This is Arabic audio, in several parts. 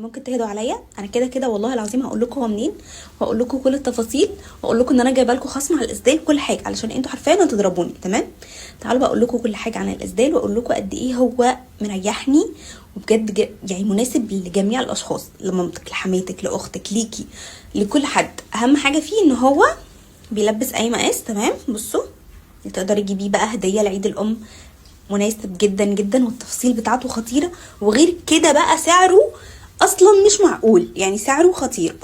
ممكن تهدوا عليا، انا كده كده والله العظيم هقول لكم هو منين، وهقول لكم كل التفاصيل، واقول لكم ان انا جايبه لكم خصم على الاسدال كل حاجه، علشان انتوا حرفيا هتضربوني. تمام، تعالوا بقول لكم كل حاجه عن الاسدال، واقول لكم قد ايه هو مريحني، وبجد يعني مناسب لجميع الاشخاص، لمامتك، لحماتك، لاختك، ليكي، لكل حد. اهم حاجه فيه ان هو بيلبس اي مقاس. تمام، بصوا تقدري تجيبيه بقى هديه لعيد الام، مناسب جدا جدا، والتفاصيل بتاعته خطيره. وغير كده بقى سعره اصلا مش معقول، يعني سعره خطير.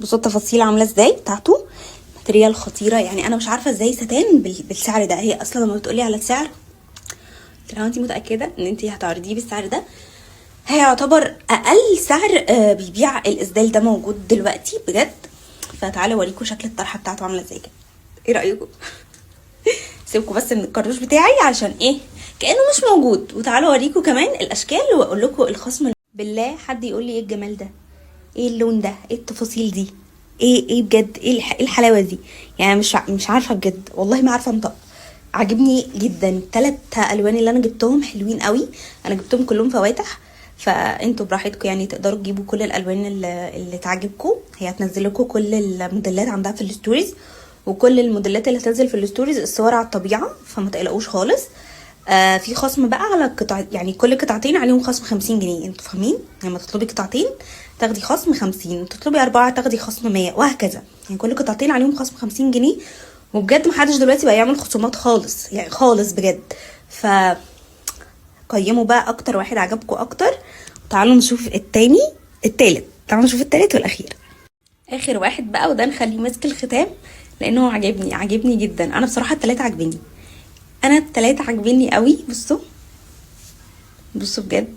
بصوا التفاصيل عامله ازاي بتاعته، ماتريال خطيره. يعني انا مش عارفه ازاي ستان بالسعر ده. هي اصلا لما بتقولي على السعر، لو انت متاكده ان انت هتعرضيه بالسعر ده، هي يعتبر اقل سعر بيبيع الاسدال ده موجود دلوقتي بجد. فتعالوا اوريكم شكل الطرحه بتاعته عامله ازاي كده، ايه رايكم؟ سيبكم بس من الكروش بتاعي عشان ايه، كانه مش موجود. وتعالوا اوريكم كمان الاشكال، واقول لكم الخصم. بالله حد يقول لي ايه الجمال ده، ايه اللون ده، ايه التفاصيل دي، ايه بجد، ايه الحلاوه دي. يعني مش عارفه بجد، والله ما عارفه انطق. عجبني جدا. الثلاث الوان اللي انا جبتهم حلوين قوي، انا جبتهم كلهم فواتح. فانتوا براحتكم، يعني تقدروا تجيبوا كل الالوان اللي تعجبكم. هي هتنزل لكم كل الموديلات عندها في الستوريز، وكل الموديلات اللي هتنزل في الستوريز الصور على الطبيعه، فما تقلقوش خالص. في خصم بقى على قطع، يعني كل قطعتين عليهم خصم 50 جنيه. انتوا فاهمين؟ لما تطلبي قطعتين تاخدي خصم 50، تطلبي 4 تاخدي خصم 100، وهكذا. يعني كل قطعتين عليهم خصم 50 جنيه. وبجد محدش دلوقتي بقى يعمل خصومات خالص، يعني خالص بجد. ف قيموا بقى اكتر واحد عجبكم اكتر. تعالوا نشوف التالت. تعالوا نشوف التالت والاخير. اخر واحد بقى، وده نخليه ماسك الختام، لانه عجبني جدا. انا بصراحه التلاته عجبني، انا التلاته عجبني قوي. بصوا بجد،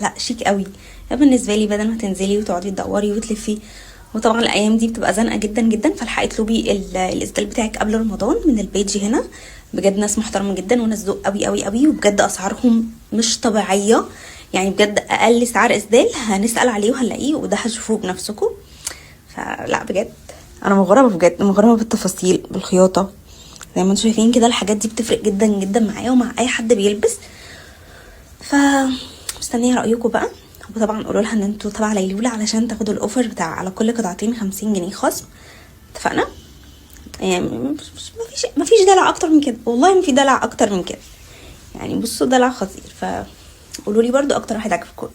لا شيك قوي. بالنسبه لي بدل ما تنزلي وتقعدي تدوري وتلفي، وطبعا الايام دي بتبقى زنقه جدا جدا، فالحقي اطلبي الاسدال بتاعك قبل رمضان من البيج هنا. بجد ناس محترمه جدا وناس ذوق قوي قوي قوي، وبجد اسعارهم مش طبيعيه. يعني بجد اقل سعر اسدال هنسال عليه وهنلاقيه، وده هتشوفوه بنفسكم. فلا بجد انا مغرمه، بجد مغرمه بالتفاصيل، بالخياطه. زي ما انتم شايفين كده، الحاجات دي بتفرق جدا جدا معايا ومع اي حد بيلبس. مستنيه رايكم بقى. وطبعا قولوا لها ان انتوا تبع ليلولا علشان تاخدوا الاوفر بتاع على كل قطعتين 50 جنيه خصم. اتفقنا؟ يعني مفيش دلع اكتر من كده، والله ما في دلع اكتر من كده. يعني بصوا دلع خطير. فقولوا لي برضو اكتر واحد عجبكم.